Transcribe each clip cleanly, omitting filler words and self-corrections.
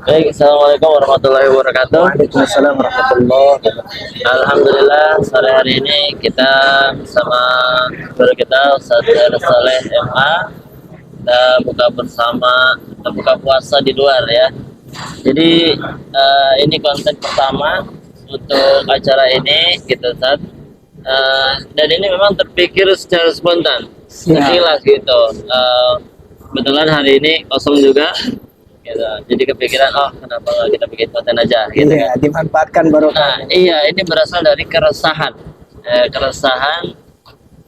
Baik, assalamualaikum warahmatullahi wabarakatuh. Waalaikumsalam warahmatullahi wabarakatuh. Alhamdulillah sore hari ini kita bersama guru kita Ustaz Khairul Saleh MA, kita buka bersama, kita buka puasa di luar ya. Jadi ini konten pertama untuk acara ini gitu Ustaz. Dan ini memang terpikir secara spontan, sekilas gitu. Kebetulan hari ini kosong juga gitu. Jadi kepikiran, oh kenapa nggak kita bikin konten aja gitu Iya, kan. dimanfaatkan baru. Nah, iya, ini berasal dari keresahan, keresahan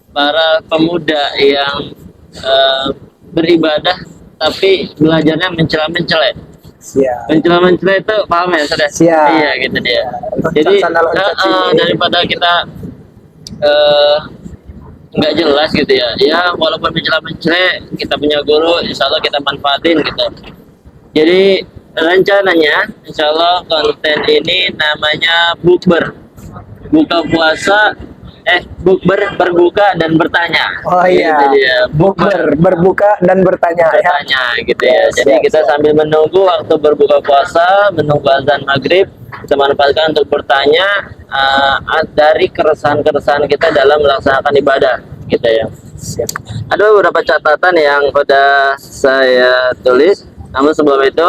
para pemuda yang beribadah tapi belajarnya mencela-mencela. Siap. Mencela-mencela itu paham ya, sudah? Siap. Iya, gitu dia. Loncat Jadi sana, loncat sini. daripada kita eh, nggak jelas gitu ya, ya walaupun mencela-mencela, kita punya guru, insya Allah kita manfaatin gitu. Jadi rencananya insya Allah konten ini namanya bukber, buka puasa, bukber, berbuka dan bertanya. Oh iya, Gitu dia. bukber, berbuka dan bertanya. Ya. Bertanya gitu ya. Jadi Siap, kita siap. sambil menunggu waktu berbuka puasa, menunggu azan maghrib, kita manfaatkan untuk bertanya dari keresahan-keresahan kita dalam melaksanakan ibadah gitu ya. Siap. Ada beberapa catatan yang udah saya tulis, namun sebelum itu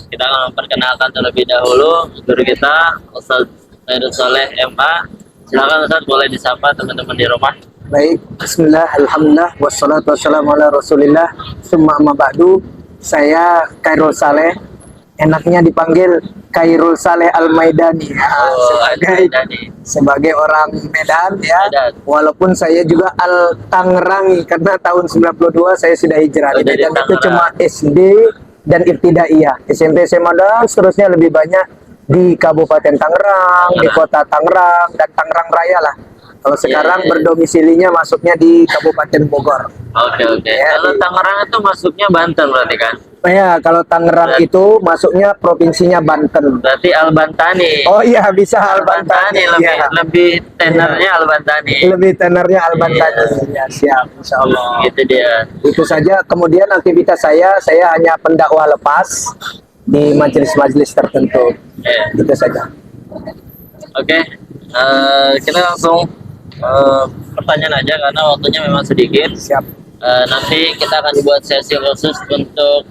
kita akan memperkenalkan terlebih dahulu guru kita Ustaz Khairul Saleh MA. Silakan Ustaz, boleh disapa teman-teman di rumah. Baik, bismillah, alhamdulillah, wassalatu wassalamu ala rasulillah, summa amma ba'du. Saya Khairul Saleh, enaknya dipanggil Khairul Saleh Al-Maidani ya, sebagai orang Medan ya. Medan. Walaupun saya juga Al-Tangerang karena tahun 92 saya sudah hijrah. Oh, Di dari Medan itu Tangerang. cuma SD dan ibtidaiyah. SMP SMA dan seterusnya lebih banyak di Kabupaten Tangerang, di Kota Tangerang dan Tangerang Raya lah. Kalau sekarang iya. berdomisilinya masuknya di Kabupaten Bogor. Oke. Ya, Kalau Tangerang itu masuknya Banten berarti kan? Ya, kalau Tangerang itu masuknya provinsinya Banten. Berarti Al-Bantani. Oh iya, bisa Al-Bantani. lebih Ya. lebih tenernya Al-Bantani. Lebih tenornya Al-Bantani. Ya, siap, insya Allah. Gitu dia. Itu saja. Kemudian aktivitas saya hanya pendakwah lepas di majelis-majelis tertentu. Ya. Itu saja. Oke, kita langsung pertanyaan aja karena waktunya memang sedikit. Siap. Nanti kita akan buat sesi khusus untuk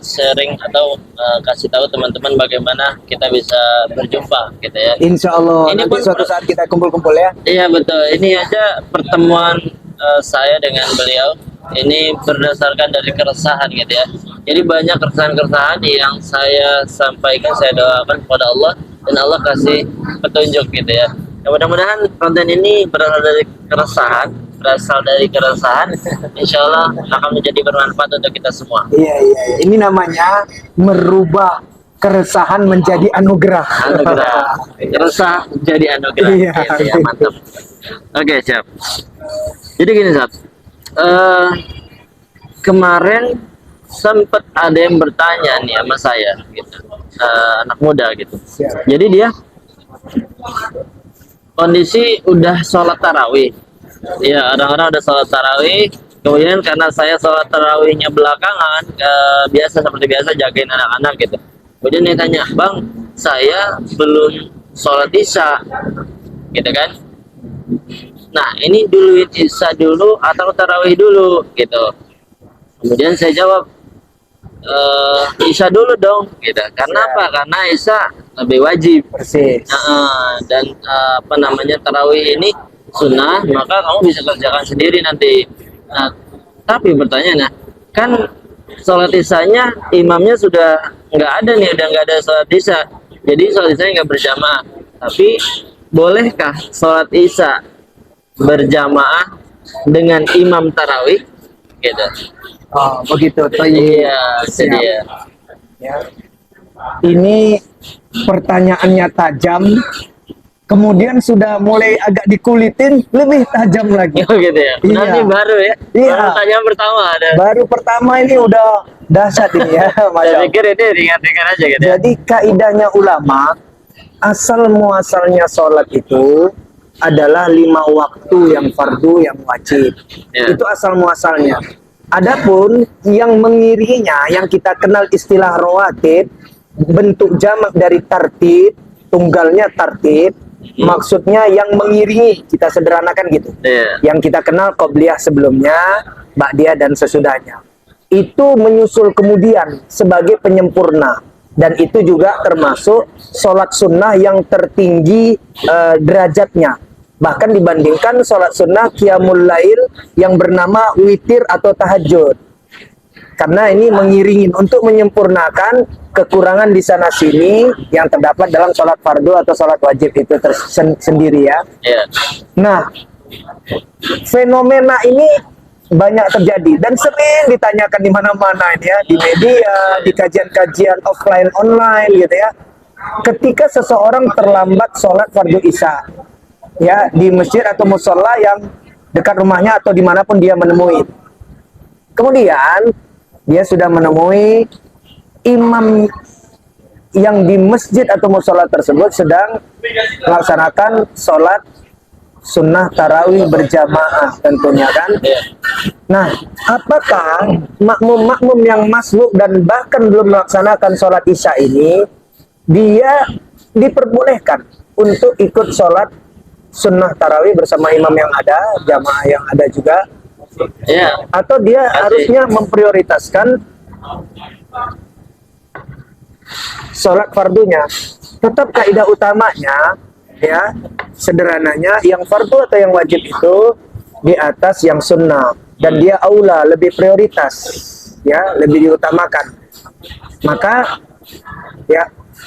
sharing atau kasih tahu teman-teman bagaimana kita bisa berjumpa gitu ya. Insya Allah. Ini Nanti pun suatu saat kita kumpul-kumpul ya. Iya betul. Ini aja pertemuan saya dengan beliau ini berdasarkan dari keresahan gitu ya. Jadi banyak keresahan-keresahan yang saya sampaikan, saya doakan kepada Allah dan Allah kasih petunjuk gitu ya. Ya, mudah-mudahan konten ini berasal dari keresahan, insya Allah akan menjadi bermanfaat untuk kita semua. Iya. Ini namanya merubah keresahan menjadi anugerah. Anugerah, resah jadi anugerah. Iya. Gitu ya, mantap. Oke, siap. Jadi gini, Sat. Kemarin sempat ada yang bertanya nih sama saya, gitu. Anak muda gitu. Siap. Jadi dia kondisi udah sholat tarawih. Ya, orang-orang udah sholat tarawih. Kemudian karena saya sholat tarawihnya belakangan, biasa seperti biasa jagain anak-anak gitu. Kemudian dia tanya, Bang, saya belum sholat isya, gitu kan? Nah, ini dulu isya dulu atau tarawih dulu, gitu. Kemudian saya jawab, isya dulu dong, gitu. Karena apa? Karena isya lebih wajib. Persis. Dan apa namanya tarawih ini sunnah, maka kamu bisa kerjakan sendiri nanti. Nah, tapi bertanya, kan sholat isyanya imamnya sudah nggak ada nih, udah nggak ada sholat isya. Jadi sholat isyanya nggak berjamaah. Tapi bolehkah sholat isya berjamaah dengan imam tarawih? Gitu. Oh, begitu. Iya, itu Siap. dia. Ya. Ini pertanyaannya tajam, kemudian sudah mulai agak dikulitin, lebih tajam lagi. Oh, gitu ya. Benar Iya. nih baru ya. Iya. Pertanyaan pertama ada. Baru pertama ini udah dahsyat ini ya, Saya Masya Allah. pikir ini ringan-ringan aja gitu ya. Jadi kaidahnya ulama, asal muasalnya sholat itu adalah 5 waktu yang fardu yang wajib. Ya. Itu asal muasalnya. Adapun yang mengiringinya, yang kita kenal istilah rawatib, bentuk jamak dari tartib, tunggalnya tartib, maksudnya yang mengiringi, kita sederhanakan gitu. Iya. Yang kita kenal qobliyah sebelumnya, ba'diyah dan sesudahnya. Itu menyusul kemudian sebagai penyempurna. Dan itu juga termasuk sholat sunnah yang tertinggi derajatnya. Bahkan dibandingkan sholat sunnah qiyamul lail yang bernama witir atau tahajud. Karena ini mengiringin untuk menyempurnakan kekurangan di sana sini yang terdapat dalam sholat fardu atau sholat wajib itu sendiri ya. Iya. Nah, fenomena ini banyak terjadi dan sering ditanyakan di mana-mana ini ya, di media, di kajian-kajian offline online gitu ya. Ketika seseorang terlambat sholat fardu isya, ya di masjid atau musola yang dekat rumahnya atau dimanapun dia menemui. Kemudian dia sudah menemui imam yang di masjid atau musola tersebut sedang melaksanakan sholat sunnah tarawih berjamaah tentunya kan. Nah, apakah makmum-makmum yang masbuk dan bahkan belum melaksanakan sholat isya ini dia diperbolehkan untuk ikut sholat sunnah tarawih bersama imam yang ada, jamaah yang ada juga? Iya. Atau dia harusnya memprioritaskan sholat fardunya? Tetap kaidah utamanya ya, sederhananya yang fardu atau yang wajib itu di atas yang sunnah dan dia aula, lebih prioritas ya, lebih diutamakan. Maka ya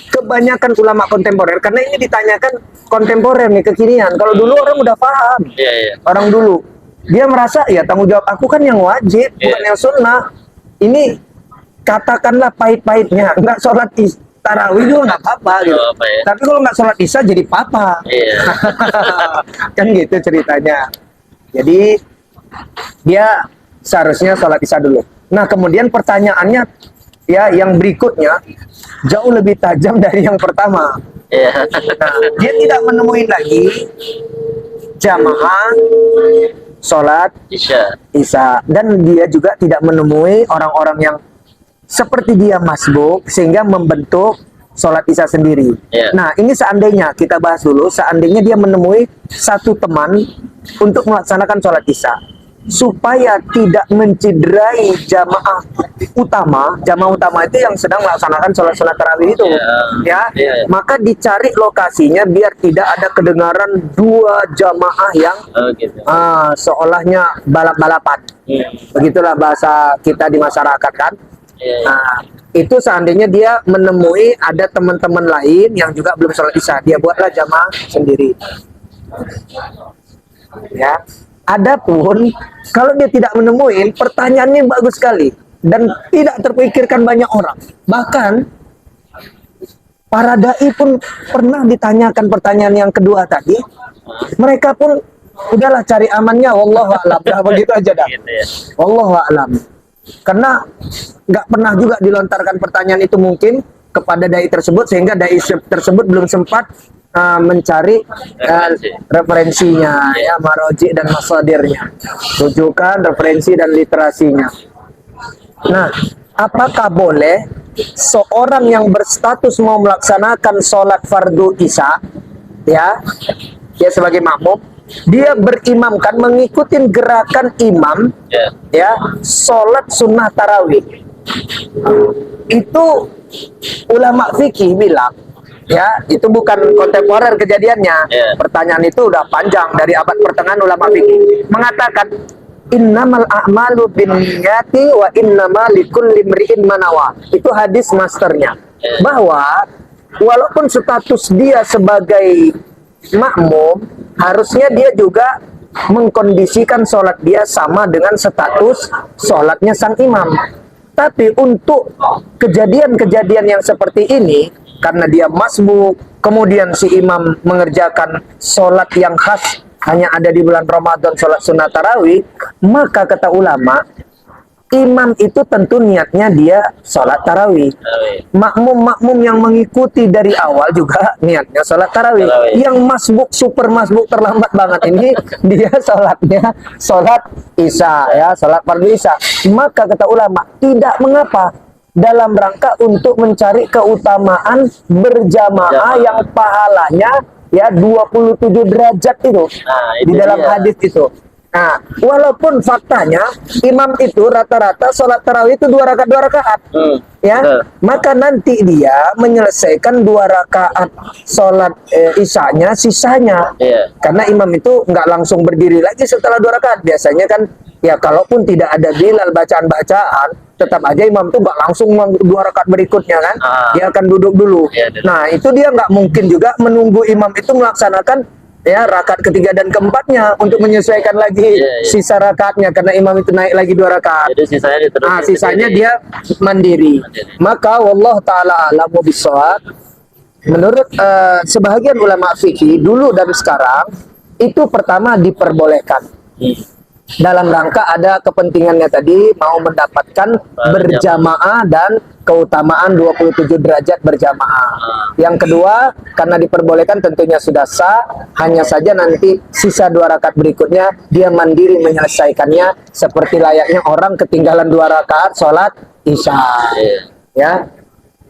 kebanyakan ulama kontemporer, karena ini ditanyakan kontemporer nih, kekinian. Kalau dulu orang udah paham. Iya, iya. Orang dulu dia merasa ya tanggung jawab aku kan yang wajib, bukan yang sunnah. Ini katakanlah pahit-pahitnya, nggak sholat tarawih juga nggak apa-apa gitu. Apa ya? Tapi kalau nggak sholat isya jadi papa. Iya. Kan gitu ceritanya. Jadi dia seharusnya sholat isya dulu. Nah kemudian pertanyaannya ya yang berikutnya jauh lebih tajam dari yang pertama. Iya. Nah, dia tidak menemui lagi jamaah sholat isya dan dia juga tidak menemui orang-orang yang seperti dia masbuk sehingga membentuk sholat isya sendiri. Yeah. Nah ini seandainya kita bahas dulu, seandainya dia menemui satu teman untuk melaksanakan sholat isya supaya tidak mencederai jamaah utama itu yang sedang melaksanakan sholat sunat tarawih itu, ya. Maka dicari lokasinya biar tidak ada kedengaran dua jamaah yang seolahnya balap-balapan. Begitulah bahasa kita di masyarakat kan. Nah, itu seandainya dia menemui ada teman-teman lain yang juga belum sholat isya, dia buatlah jamaah sendiri. Ya. Adapun kalau dia tidak menemui, pertanyaannya bagus sekali dan tidak terpikirkan banyak orang. Bahkan para dai pun pernah ditanyakan pertanyaan yang kedua tadi. Mereka pun udahlah cari amannya, wallahu a'lam. Nah, begitu aja dah. Wallahu a'lam. Karena nggak pernah juga dilontarkan pertanyaan itu mungkin kepada dai tersebut sehingga dai tersebut belum sempat mencari referensinya, ya, maroji dan masadirnya, rujukan, referensi dan literasinya. Nah, apakah boleh seorang yang berstatus mau melaksanakan sholat fardu isya, ya, dia sebagai makmum, dia berimamkan mengikuti gerakan imam, ya, sholat sunnah tarawih? Itu ulama fikih bilang, ya, itu bukan kontemporer kejadiannya. Pertanyaan itu udah panjang dari abad pertengahan. Ulama fikih mengatakan innamal a'malu binniyati wa innamal likulli imri'in ma nawa. Itu hadis masternya, bahwa walaupun status dia sebagai makmum, harusnya dia juga mengkondisikan sholat dia sama dengan status sholatnya sang imam. Tapi untuk kejadian-kejadian yang seperti ini, karena dia masbuk, kemudian si imam mengerjakan sholat yang khas hanya ada di bulan Ramadan, sholat sunat tarawih, maka kata ulama, imam itu tentu niatnya dia sholat tarawih. Makmum-makmum yang mengikuti dari awal juga niatnya sholat tarawih. Yang masbuk, super masbuk terlambat banget ini dia sholatnya sholat isya ya, sholat fardu isya. Maka kata ulama tidak mengapa dalam rangka untuk mencari keutamaan berjamaah yang pahalanya ya 27 derajat itu di dalam hadis itu. Nah, walaupun faktanya imam itu rata-rata sholat tarawih itu 2 rakaat, ya, maka nanti dia menyelesaikan 2 rakaat sholat isyanya, sisanya, karena imam itu nggak langsung berdiri lagi setelah 2 rakaat. Biasanya kan, ya kalaupun tidak ada bilal bacaan-bacaan, tetap aja imam itu nggak langsung 2 rakaat berikutnya kan, dia akan duduk dulu. Nah, itu dia nggak mungkin juga menunggu imam itu melaksanakan ya rakaat ketiga dan keempatnya untuk menyesuaikan lagi sisa rakaatnya, karena imam itu naik lagi 2 rakaat. Jadi sisanya dia mandiri. Maka wallahu taala a'lamu bissawab. Menurut sebahagian ulama fikih dulu dan sekarang itu pertama diperbolehkan. Dalam rangka ada kepentingannya tadi, mau mendapatkan berjamaah dan keutamaan 27 derajat berjamaah. Yang kedua, karena diperbolehkan tentunya sudah sah, hanya saja nanti sisa 2 rakaat berikutnya dia mandiri menyelesaikannya seperti layaknya orang ketinggalan 2 rakaat sholat isya. Ya.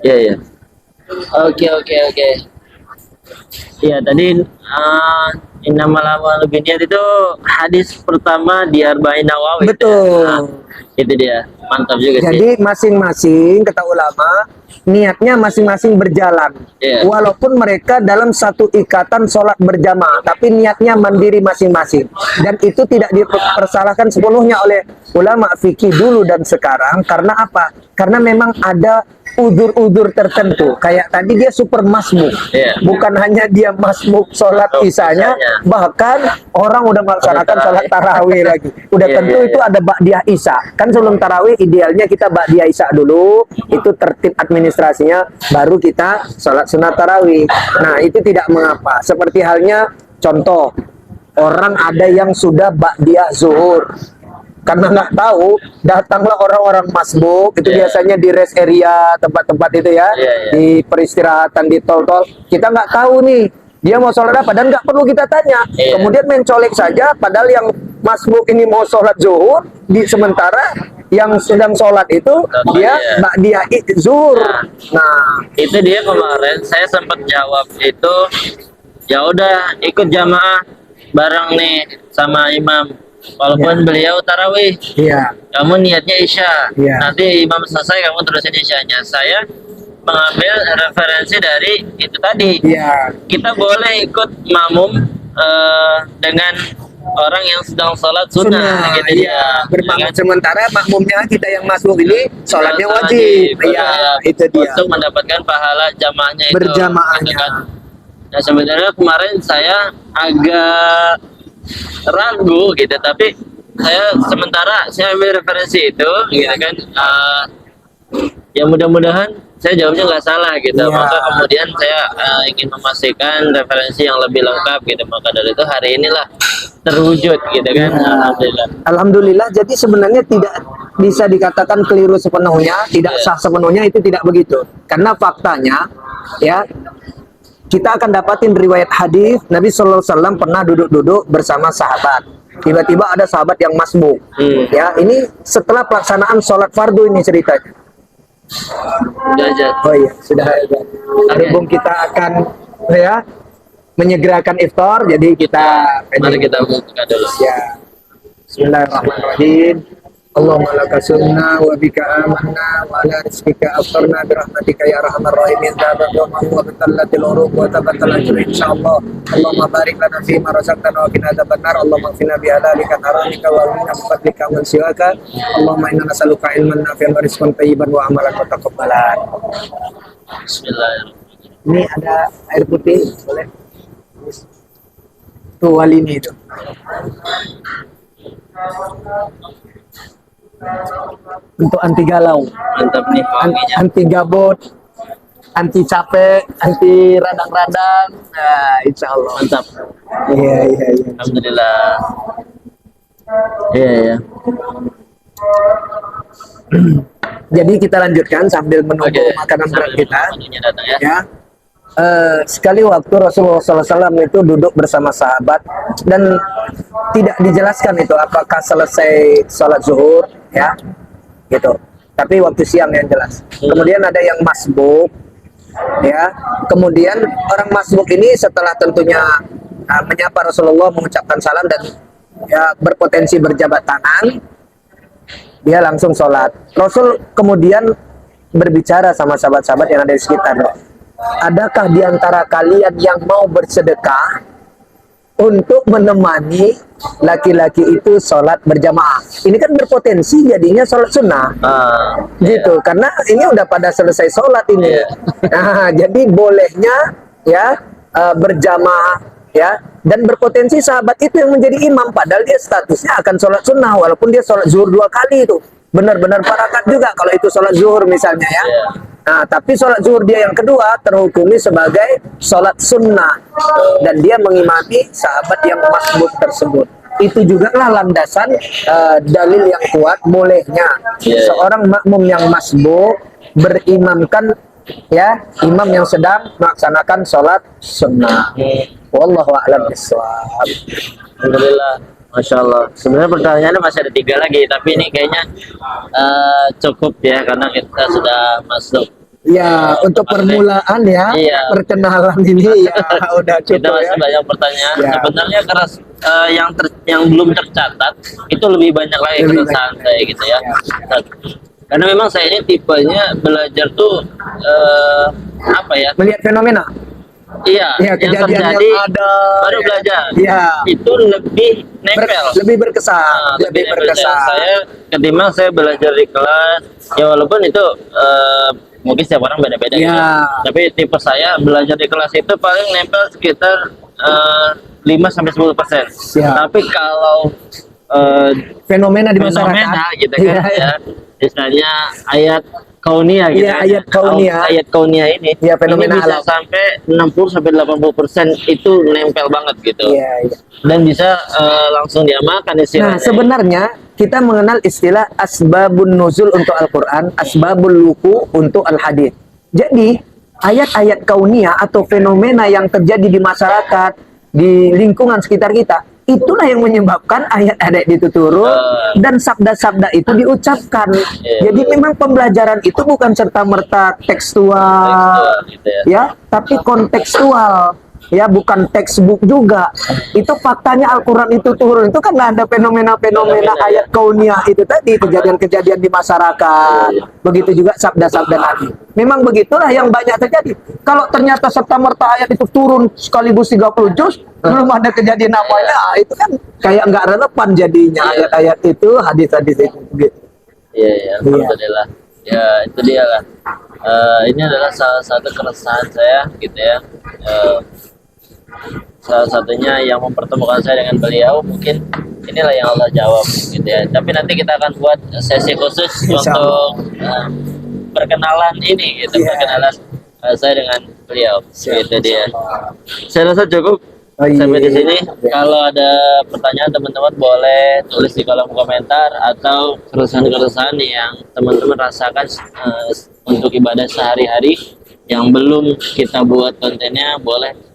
Iya. Oke. Iya, tadi Innamal a'malu binniyat itu hadis pertama di Arba'in Nawawi. Betul. Nah, itu dia. Mantap juga sih. Jadi masing-masing kata ulama niatnya masing-masing berjalan. Walaupun mereka dalam satu ikatan sholat berjamaah, tapi niatnya mandiri masing-masing. Dan itu tidak dipersalahkan sepenuhnya oleh ulama fikih dulu dan sekarang. Karena apa? Karena memang ada udur-udur tertentu. Kayak tadi dia super masbuk. Bukan hanya dia masbuk sholat isanya, bahkan orang udah melaksanakan sholat tarawih lagi. Udah tentu itu ada ba'diyah isya. Kan sebelum tarawih idealnya kita ba'diyah isya dulu, itu tertib administrasinya, baru kita sholat sunat tarawih. Nah, itu tidak mengapa. Seperti halnya contoh, orang ada yang sudah ba'diyah zuhur. Karena nggak tahu, datanglah orang-orang masbuk, itu biasanya di rest area, tempat-tempat itu ya, di peristirahatan, di tol-tol. Kita nggak tahu nih, dia mau sholat apa, dan nggak perlu kita tanya. Kemudian mencolek saja, padahal yang masbuk ini mau sholat zuhur, sementara yang sedang sholat itu, dia zuhur. Nah, itu dia kemarin, saya sempat jawab itu, ya udah ikut jamaah bareng nih sama imam. Walaupun beliau tarawih, kamu niatnya isya, nanti imam selesai kamu terusin isyanya. Saya mengambil referensi dari itu tadi. Kita boleh ikut makmum dengan orang yang sedang sholat sunnah gitu bermakmum, sementara makmumnya kita yang masuk ini sholatnya wajib. Itu dia. Untuk mendapatkan pahala jamaahnya itu. Berjamaahnya. Gitu kan. Nah, sebenarnya kemarin saya agak ragu gitu, tapi saya ambil referensi itu gitu kan, ya mudah-mudahan saya jawabnya nggak salah gitu. Maka kemudian saya ingin memastikan referensi yang lebih lengkap gitu, maka dari itu hari inilah terwujud gitu kan. Alhamdulillah. Jadi sebenarnya tidak bisa dikatakan keliru sepenuhnya, tidak sah sepenuhnya, itu tidak begitu, karena faktanya ya kita akan dapatin riwayat hadis Nabi Sallallahu Alaihi Wasallam pernah duduk-duduk bersama sahabat. Tiba-tiba ada sahabat yang masbuk. Ya, ini setelah pelaksanaan sholat fardu ini ceritanya. Oh iya, sudah ada. Berhubung kita akan menyegerakan iftar, jadi kita mari kita buka dulu. Ya. Bismillahirrahmanirrahim. Allahumma laka sunna wa bika amanna wa ala rizqika aftarna bi rahmatika ya arhamar rahimin. Tabat wa ma batallatil uruq wa tabatal ajr insyaallah. Allahumma barik lana fi ma razaqtana wa qina adzabannar. Allahumma qina bi halalika haramika wa qina bi fadlika wa siwaka. Allahumma inna nas'aluka ilman nafi'an wa rizqan thayyiban wa amalan mutaqabbalan. Bismillahirrahmanirrahim. Ini ada air putih, boleh? Tuh wali ini itu. Untuk anti galau, mantap nih wanginya. anti gabut, anti capek, anti radang-radang. Nah, insya Allah Mantap. Iya. Alhamdulillah. Iya. Jadi kita lanjutkan sambil menunggu Oke, makanan berat sambil kita. menunya datang ya. Ya. Sekali waktu Rasulullah SAW itu duduk bersama sahabat dan tidak dijelaskan itu apakah selesai sholat zuhur ya gitu, tapi waktu siang yang jelas. Kemudian ada yang masbuk ya, kemudian orang masbuk ini setelah tentunya menyapa Rasulullah, mengucapkan salam dan ya berpotensi berjabat tangan, dia langsung sholat. Rasul kemudian berbicara sama sahabat-sahabat yang ada di sekitar, adakah di antara kalian yang mau bersedekah untuk menemani laki-laki itu sholat berjamaah? Ini kan berpotensi jadinya sholat sunnah, gitu. Karena ini udah pada selesai sholat ini. Nah, jadi bolehnya ya berjamaah ya, dan berpotensi sahabat itu yang menjadi imam, padahal dia statusnya akan sholat sunnah, walaupun dia sholat zuhur 2 kali itu. Benar-benar parakat juga kalau itu sholat zuhur misalnya ya. Nah, tapi sholat zuhur dia yang kedua terhukumi sebagai sholat sunnah dan dia mengimami sahabat yang masbuk tersebut. Itu juga lah landasan dalil yang kuat bolehnya seorang makmum yang masbuk berimamkan ya imam yang sedang melaksanakan sholat sunnah. Wallahu a'lam bishawab. Alhamdulillah, Masya Allah. Sebenarnya pertanyaannya masih ada 3 lagi, tapi ini kayaknya cukup ya karena kita sudah masuk. Ya, untuk permulaan ya, perkenalan ini ya udah cukup. Kita masih ya. banyak pertanyaan. Ya. Sebenarnya keras yang belum tercatat itu lebih banyak lagi keresahan saya gitu ya. Karena memang saya ini tipenya belajar tuh apa ya? Melihat fenomena. Iya, Ya, yang kejadian terjadi yang ada baru belajar. Iya. Itu lebih nempel. Lebih berkesan, lebih nempel. berkesan. Saya ketimbang saya belajar di kelas, ya walaupun itu mungkin setiap orang beda-beda Ya. gitu. Tapi tipe saya belajar di kelas itu paling nempel sekitar 5-10%. Ya. Tapi kalau Fenomena di fenomena masyarakat. gitu kan ya, misalnya ayat kaunia gitu Iya, kan. ayat kaunia. Ayat kaunia ini, Iya, fenomena ini bisa alam. sampai 60-80% itu nempel banget gitu. Iya, iya. Dan bisa langsung diamalkan Nah, istilahnya. sebenarnya kita mengenal istilah asbabun nuzul untuk Al-Quran, asbabul luku untuk Al-Hadith. Jadi, ayat-ayat kauniyah atau fenomena yang terjadi di masyarakat, di lingkungan sekitar kita, itulah yang menyebabkan ayat-ayat itu turun dan sabda-sabda itu diucapkan. Jadi memang pembelajaran itu bukan serta-merta tekstual, gitu ya. ya, tapi kontekstual. Ya, bukan textbook juga. Itu faktanya Al-Quran itu turun. Itu kan ada fenomena-fenomena ayat kauniyah itu tadi, kejadian-kejadian di masyarakat. Begitu juga sabda-sabda Nabi. Memang begitulah yang banyak terjadi. Kalau ternyata serta-merta ayat itu turun sekaligus 30 juz, belum ada kejadian apanya, itu kan kayak nggak relevan jadinya ayat-ayat itu, hadis-hadis itu. Gitu. Iya, alhamdulillah. Ya, itu dia lah. Ini adalah salah satu keresahan saya gitu ya. Salah satunya yang mempertemukan saya dengan beliau, mungkin inilah yang Allah jawab gitu ya. Tapi nanti kita akan buat sesi khusus untuk perkenalan ini gitu, perkenalan saya dengan beliau gitu dia. Saya rasa cukup sampai di sini. Kalau ada pertanyaan teman-teman boleh tulis di kolom komentar, atau keresahan-keresahan yang teman-teman rasakan untuk ibadah sehari-hari yang belum kita buat kontennya, boleh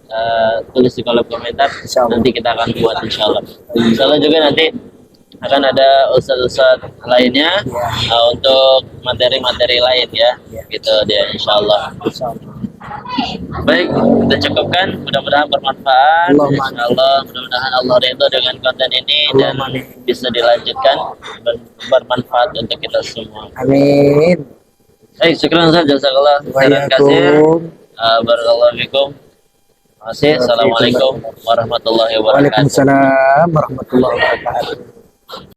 tulis di kolom komentar. Nanti kita akan buat insyaallah. Insyaallah juga nanti akan ada ustadz-ustadz lainnya untuk materi-materi lain ya, gitu dia insyaallah. Baik, kita cukupkan. Mudah-mudahan bermanfaat. Insyaallah, mudah-mudahan Allah ridho dengan konten ini dan bisa dilanjutkan dan bermanfaat untuk kita semua. Amin. Baik, syukran Ustaz, jazakallah khairan katsir. Barakallahu fikum. Assalamualaikum warahmatullahi wabarakatuh. Waalaikumsalam warahmatullahi wabarakatuh.